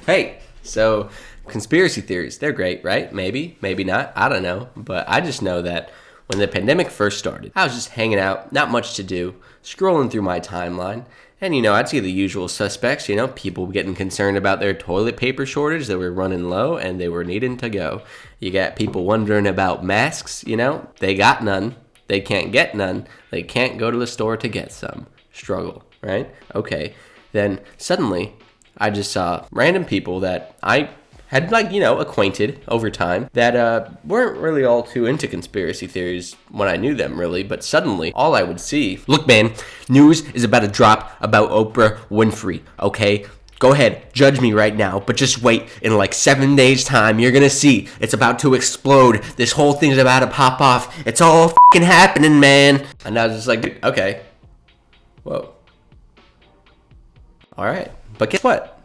Hey, so conspiracy theories, they're great, right? Maybe, maybe not. I don't know. But I just know that when the pandemic first started, I was just hanging out, not much to do, scrolling through my timeline. And, I'd see the usual suspects, people getting concerned about their toilet paper shortage. They were running low and they were needing to go. You got people wondering about masks, they got none. They can't get none. They can't go to the store to get some. Struggle, right? Okay. Then suddenly, I just saw random people that I had acquainted over time that weren't really all too into conspiracy theories when I knew them really, but suddenly all I would see, look man, news is about to drop about Oprah Winfrey, okay? Go ahead, judge me right now, but just wait. In like 7 days time, you're gonna see it's about to explode. This whole thing's about to pop off. It's all fucking happening, man. And I was just like, okay. Whoa. Alright. But guess what?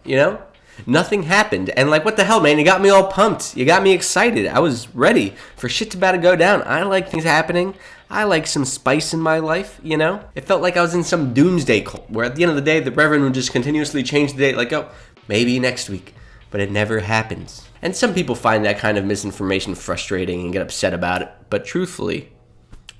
Nothing happened. And what the hell, man? You got me all pumped. You got me excited. I was ready for shit's about to go down. I like things happening. I like some spice in my life, It felt like I was in some doomsday cult where at the end of the day, the Reverend would just continuously change the date oh, maybe next week. But it never happens. And some people find that kind of misinformation frustrating and get upset about it. But truthfully,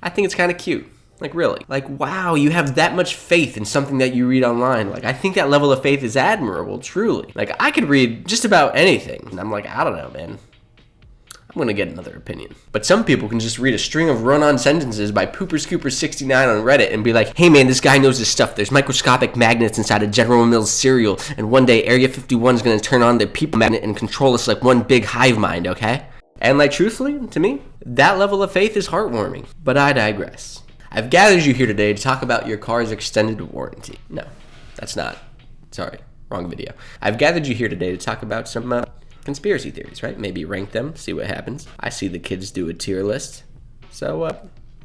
I think it's kind of cute. Really. Wow, you have that much faith in something that you read online. I think that level of faith is admirable, truly. I could read just about anything. And I'm I don't know, man. I'm going to get another opinion. But some people can just read a string of run-on sentences by Pooper Scooper 69 on Reddit and be like, hey man, this guy knows his stuff. There's microscopic magnets inside a General Mills cereal. And one day Area 51 is going to turn on the people magnet and control us like one big hive mind, okay? And truthfully, to me, that level of faith is heartwarming. But I digress. I've gathered you here today to talk about your car's extended warranty. No, that's not. Sorry, wrong video. I've gathered you here today to talk about some conspiracy theories, right? Maybe rank them, see what happens. I see the kids do a tier list. So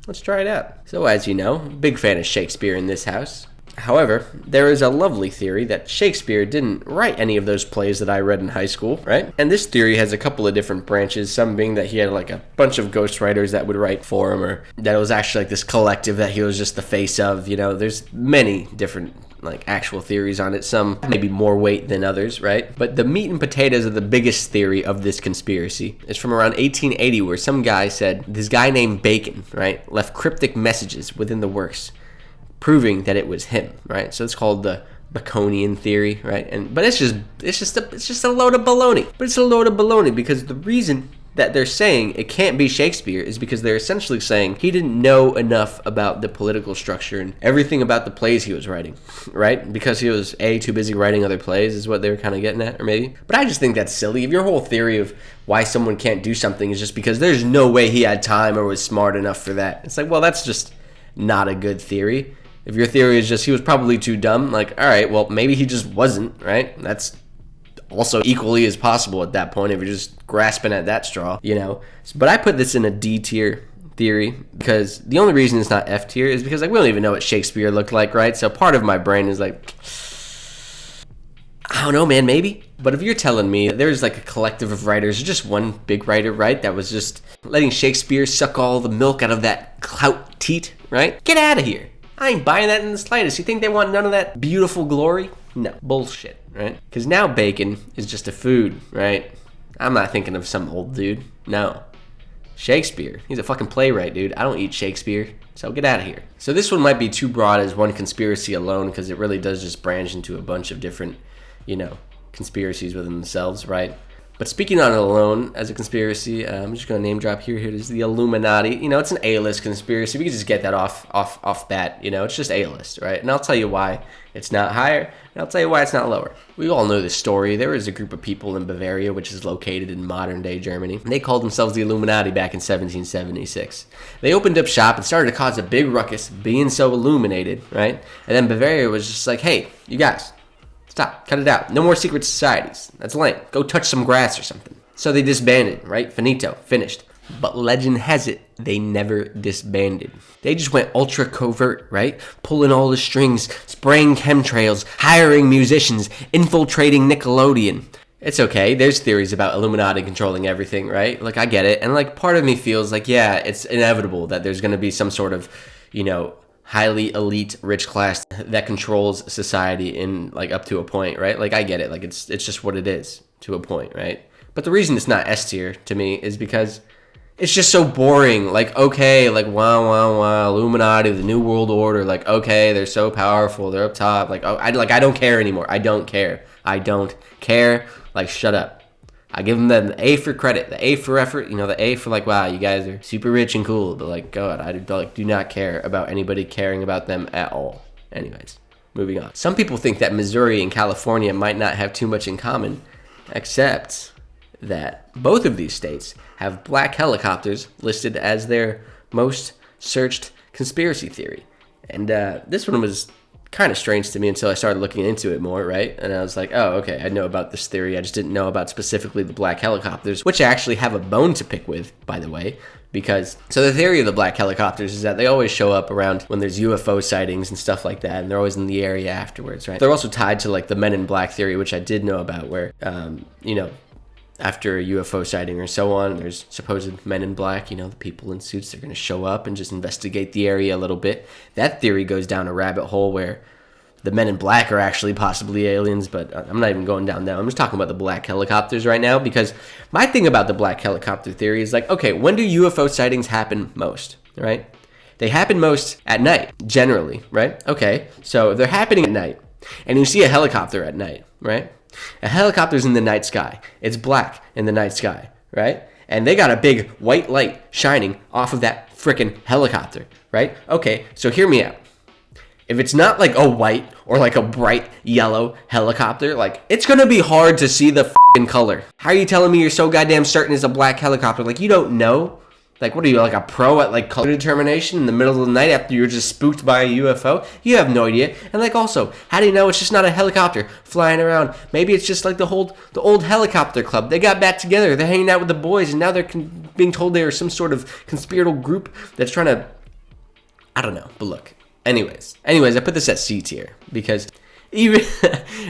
let's try it out. So as you know, big fan of Shakespeare in this house. However, there is a lovely theory that Shakespeare didn't write any of those plays that I read in high school, right? And this theory has a couple of different branches, some being that he had a bunch of ghostwriters that would write for him, or that it was actually this collective that he was just the face of, There's many different actual theories on it, some maybe more weight than others, right? But the meat and potatoes of the biggest theory of this conspiracy is from around 1880, where some guy said this guy named Bacon, right, left cryptic messages within the works proving that it was him, right? So it's called the Baconian theory, right? But it's just a load of baloney. But it's a load of baloney because the reason that they're saying it can't be Shakespeare is because they're essentially saying he didn't know enough about the political structure and everything about the plays he was writing, right? Because he was too busy writing other plays is what they were kind of getting at, or maybe. But I just think that's silly. If your whole theory of why someone can't do something is just because there's no way he had time or was smart enough for that, it's well, that's just not a good theory. If your theory is just he was probably too dumb, all right, well, maybe he just wasn't, right? That's also equally as possible at that point if you're just grasping at that straw, But I put this in a D tier theory because the only reason it's not F tier is because we don't even know what Shakespeare looked like, right? So part of my brain is I don't know, man, maybe. But if you're telling me there's a collective of writers, just one big writer, right, that was just letting Shakespeare suck all the milk out of that clout teat, right? Get out of here. I ain't buying that in the slightest. You think they want none of that beautiful glory? No. Bullshit, right? Because now bacon is just a food, right? I'm not thinking of some old dude. No. Shakespeare. He's a fucking playwright, dude. I don't eat Shakespeare. So get out of here. So this one might be too broad as one conspiracy alone because it really does just branch into a bunch of different, conspiracies within themselves, right? But speaking on it alone as a conspiracy, I'm just going to name drop here. Here it is, the Illuminati. It's an A-list conspiracy. We can just get that off bat. It's just A-list, right? And I'll tell you why it's not higher, and I'll tell you why it's not lower. We all know this story. There was a group of people in Bavaria, which is located in modern-day Germany. And they called themselves the Illuminati back in 1776. They opened up shop and started to cause a big ruckus, being so illuminated, right? And then Bavaria was just like, hey, you guys, stop. Cut it out. No more secret societies. That's lame. Go touch some grass or something. So they disbanded, right? Finito. Finished. But legend has it, they never disbanded. They just went ultra covert, right? Pulling all the strings, spraying chemtrails, hiring musicians, infiltrating Nickelodeon. It's okay. There's theories about Illuminati controlling everything, right? I get it. And part of me feels yeah, it's inevitable that there's going to be some sort of, highly elite rich class that controls society in like up to a point, right? Like I get it, like it's just what it is to a point, right? But the reason it's not S tier to me is because it's just so boring. Like, okay, like wow, Illuminati, the New World Order, like okay, they're so powerful, they're up top. Like, oh, I don't care anymore. I don't care. Like, shut up. I give them the A for credit, the A for effort, the A for like, wow, you guys are super rich and cool, but like, God, I do not care about anybody caring about them at all. Anyways, moving on. Some people think that Missouri and California might not have too much in common, except that both of these states have black helicopters listed as their most searched conspiracy theory. And this one was kind of strange to me until I started looking into it more, right? And I was like, oh, okay, I know about this theory. I just didn't know about specifically the black helicopters, which I actually have a bone to pick with, by the way, because so the theory of the black helicopters is that they always show up around when there's UFO sightings and stuff like that, and they're always in the area afterwards, right? They're also tied to like the Men in Black theory, which I did know about, where, after a UFO sighting or so on, there's supposed men in black, the people in suits, they're going to show up and just investigate the area a little bit. That theory goes down a rabbit hole where the men in black are actually possibly aliens, but I'm not even going down there. I'm just talking about the black helicopters right now, because my thing about the black helicopter theory is like, okay, when do UFO sightings happen most, right? They happen most at night, generally, right? Okay, so they're happening at night, and you see a helicopter at night, right? A helicopter's in the night sky. It's black in the night sky, right? And they got a big white light shining off of that freaking helicopter, right? Okay, so hear me out. If it's not like a white or like a bright yellow helicopter, like it's gonna be hard to see the freaking color. How are you telling me you're so goddamn certain it's a black helicopter? Like you don't know? Like what are you, like a pro at like color determination in the middle of the night after you're just spooked by a UFO? You have no idea. And like also, how do you know it's just not a helicopter flying around? Maybe it's just like the old helicopter club. They got back together. They're hanging out with the boys, and now they're being told they are some sort of conspiratorial group that's trying to, I don't know. But look, anyways, I put this at C tier because even,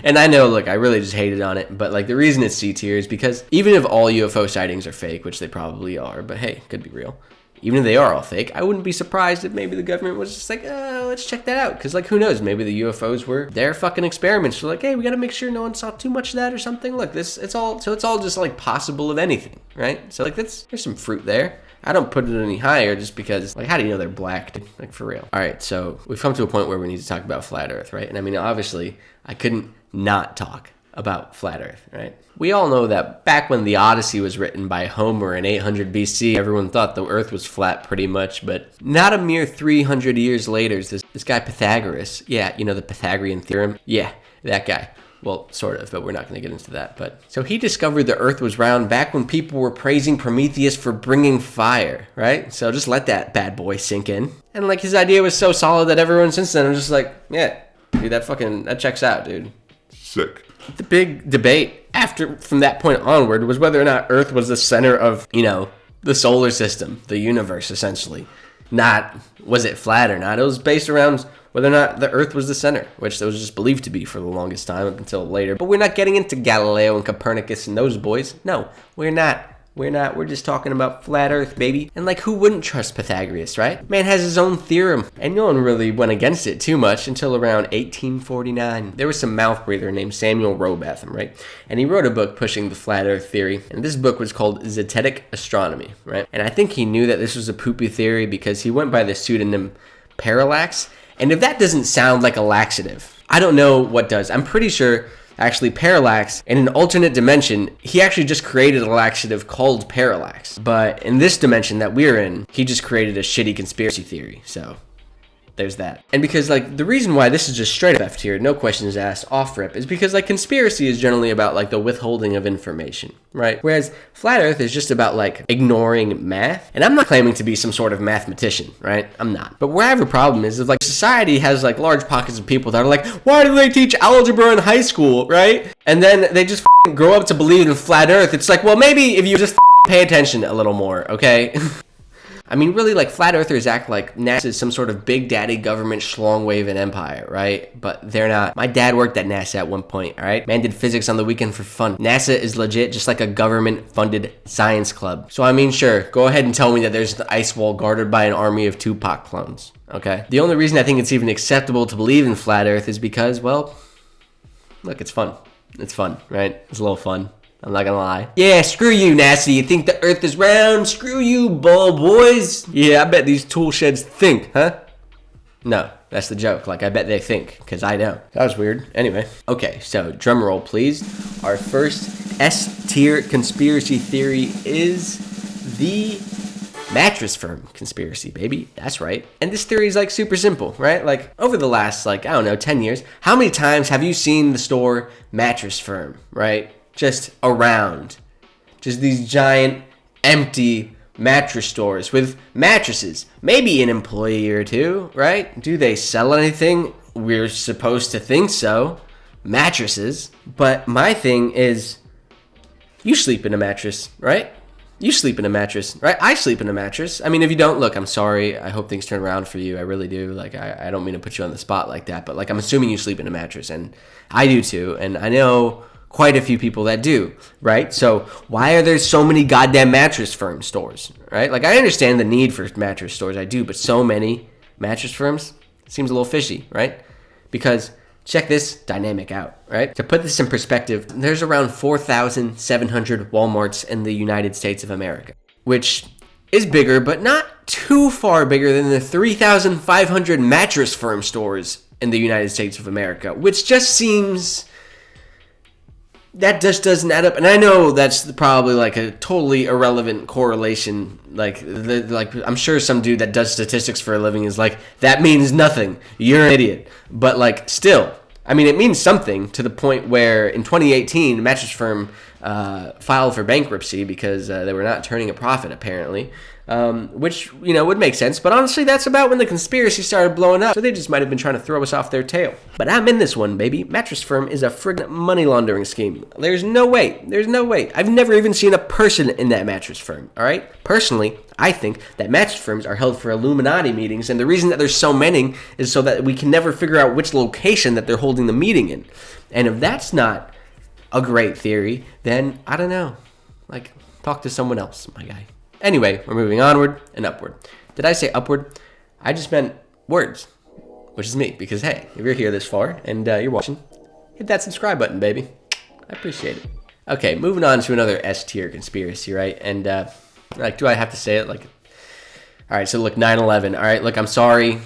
and I know, look, I really just hated on it, but like the reason it's C tier is because even if all UFO sightings are fake, which they probably are, but hey, could be real. Even if they are all fake, I wouldn't be surprised if maybe the government was just like, let's check that out. Because, like, who knows? Maybe the UFOs were their fucking experiments. They're like, hey, we got to make sure no one saw too much of that or something. Look, it's all just, like, possible of anything, right? So, like, there's some fruit there. I don't put it any higher just because, like, how do you know they're black? Like, for real. All right, so we've come to a point where we need to talk about flat Earth, right? And, I mean, obviously, I couldn't not talk about flat Earth, right? We all know that back when the Odyssey was written by Homer in 800 BC, everyone thought the Earth was flat pretty much, but not a mere 300 years later, this guy Pythagoras, yeah, the Pythagorean theorem, yeah, that guy. Well, sort of, but we're not going to get into that. But so he discovered the Earth was round back when people were praising Prometheus for bringing fire, right? So just let that bad boy sink in. And like his idea was so solid that everyone since then was just like, yeah, dude, that checks out, dude. Sick. The big debate from that point onward was whether or not Earth was the center of, the solar system, the universe, essentially. Not was it flat or not. It was based around whether or not the Earth was the center, which it was just believed to be for the longest time up until later. But we're not getting into Galileo and Copernicus and those boys. No, we're not. We're just talking about flat Earth, baby. And like, who wouldn't trust Pythagoras, right? Man has his own theorem, and no one really went against it too much until around 1849. There was some mouth breather named Samuel Rowbotham, right? And he wrote a book pushing the flat Earth theory, and this book was called Zetetic Astronomy, right? And I think he knew that this was a poopy theory because he went by the pseudonym Parallax. And if that doesn't sound like a laxative, I don't know what does. I'm pretty sure actually Parallax, in an alternate dimension, he actually just created a laxative called Parallax. But in this dimension that we're in, he just created a shitty conspiracy theory. So there's that. And because like the reason why this is just straight up F tier, no questions asked, off rip, is because like conspiracy is generally about like the withholding of information, right? Whereas flat Earth is just about like ignoring math. And I'm not claiming to be some sort of mathematician, right? I'm not. But where I have a problem is if like society has like large pockets of people that are like, why do they teach algebra in high school, right? And then they just grow up to believe in flat Earth. It's like, well, maybe if you just pay attention a little more, okay? I mean, really, like, flat earthers act like NASA is some sort of big daddy government schlong waving empire, right? But they're not. My dad worked at NASA at one point, all right? Man did physics on the weekend for fun. NASA is legit just like a government-funded science club. So, I mean, sure, go ahead and tell me that there's an ice wall guarded by an army of Tupac clones, okay? The only reason I think it's even acceptable to believe in flat earth is because, well, look, it's fun. It's fun, right? It's a little fun. I'm not gonna lie. Yeah, screw you, NASA. You think the earth is round? Screw you, ball boys. Yeah, I bet these tool sheds think, huh? No, that's the joke. Like, I bet they think, because I know. That was weird. Anyway. Okay, so drum roll, please. Our first S-tier conspiracy theory is the mattress firm conspiracy, baby. That's right. And this theory is, like, super simple, right? Like, over the last, like, I don't know, 10 years, how many times have you seen the store Mattress Firm, right? Just around. Just these giant, empty mattress stores with mattresses. Maybe an employee or two, right? Do they sell anything? We're supposed to think so. Mattresses. But my thing is, you sleep in a mattress, right? You sleep in a mattress, right? I sleep in a mattress. I mean, if you don't, look, I'm sorry. I hope things turn around for you. I really do. Like, I don't mean to put you on the spot like that, but, like, I'm assuming you sleep in a mattress, and I do too. And I know quite a few people that do, right? So why are there so many goddamn mattress firm stores, right? Like, I understand the need for mattress stores, I do, but so many mattress firms seems a little fishy, right? Because check this dynamic out, right? To put this in perspective, there's around 4,700 Walmarts in the United States of America, which is bigger, but not too far bigger than the 3,500 mattress firm stores in the United States of America, which just seems... that just doesn't add up. And I know that's probably like a totally irrelevant correlation. Like I'm sure some dude that does statistics for a living is like, that means nothing. You're an idiot. But, like, still, I mean, it means something to the point where in 2018, a mattress firm filed for bankruptcy because they were not turning a profit, apparently. Which, you know, would make sense. But honestly, that's about when the conspiracy started blowing up. So they just might have been trying to throw us off their tail. But I'm in this one, baby. Mattress Firm is a friggin' money laundering scheme. There's no way. There's no way. I've never even seen a person in that mattress firm, all right? Personally, I think that mattress firms are held for Illuminati meetings. And the reason that there's so many is so that we can never figure out which location that they're holding the meeting in. And if that's not a great theory, then I don't know. Like, talk to someone else, my guy. Anyway, we're moving onward and upward. Did I say upward? I just meant words, which is me. Because, hey, if you're here this far and you're watching, hit that subscribe button, baby. I appreciate it. Okay, moving on to another S-tier conspiracy, right? And, like, do I have to say it? Like, all right, so look, 9/11. All right, look, I'm sorry.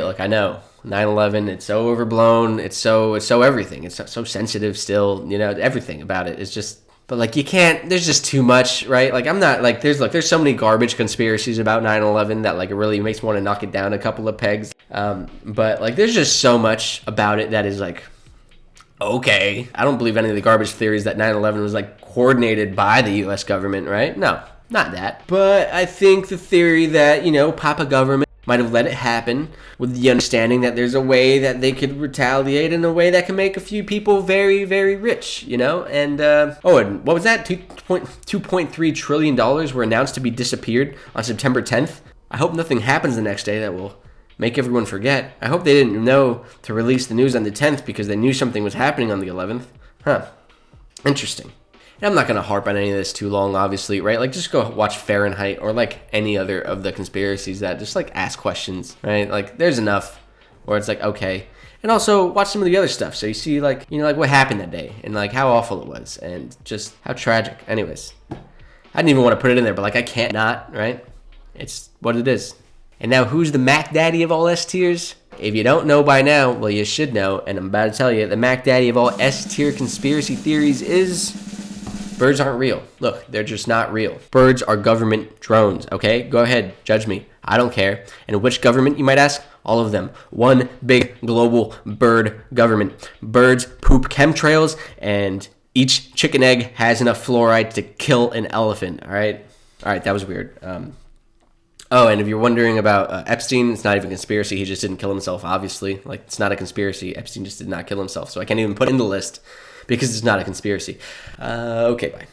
Look, I know. 9/11, it's so overblown. It's so everything. It's so sensitive still. You know, everything about it is just... But, like, you can't, there's just too much, right? Like, I'm not, like, there's so many garbage conspiracies about 9/11 that, like, it really makes me want to knock it down a couple of pegs. But, like, there's just so much about it that is, like, okay. I don't believe any of the garbage theories that 9/11 was, like, coordinated by the U.S. government, right? No, not that. But I think the theory that, you know, Papa government might have let it happen with the understanding that there's a way that they could retaliate in a way that can make a few people very, very rich, you know? And, and what was that? $2.3 trillion were announced to be disappeared on September 10th. I hope nothing happens the next day that will make everyone forget. I hope they didn't know to release the news on the 10th because they knew something was happening on the 11th. Huh. Interesting. And I'm not going to harp on any of this too long, obviously, right? Like, just go watch Fahrenheit or, like, any other of the conspiracies that just, like, ask questions, right? Like, there's enough where it's like, okay. And also watch some of the other stuff. So you see, like, you know, like, what happened that day and, like, how awful it was and just how tragic. Anyways, I didn't even want to put it in there, but, like, I can't not, right? It's what it is. And now, who's the Mac Daddy of all S-tiers? If you don't know by now, well, you should know. And I'm about to tell you, the Mac Daddy of all S-tier conspiracy theories is... birds aren't real. Look, they're just not real. Birds are government drones, okay? Go ahead, judge me. I don't care. And which government, you might ask? All of them. One big global bird government. Birds poop chemtrails, and each chicken egg has enough fluoride to kill an elephant, all right? All right, that was weird. And if you're wondering about Epstein, it's not even a conspiracy. He just didn't kill himself, obviously. Like, it's not a conspiracy. Epstein just did not kill himself, so I can't even put it in the list. Because it's not a conspiracy. Okay, bye.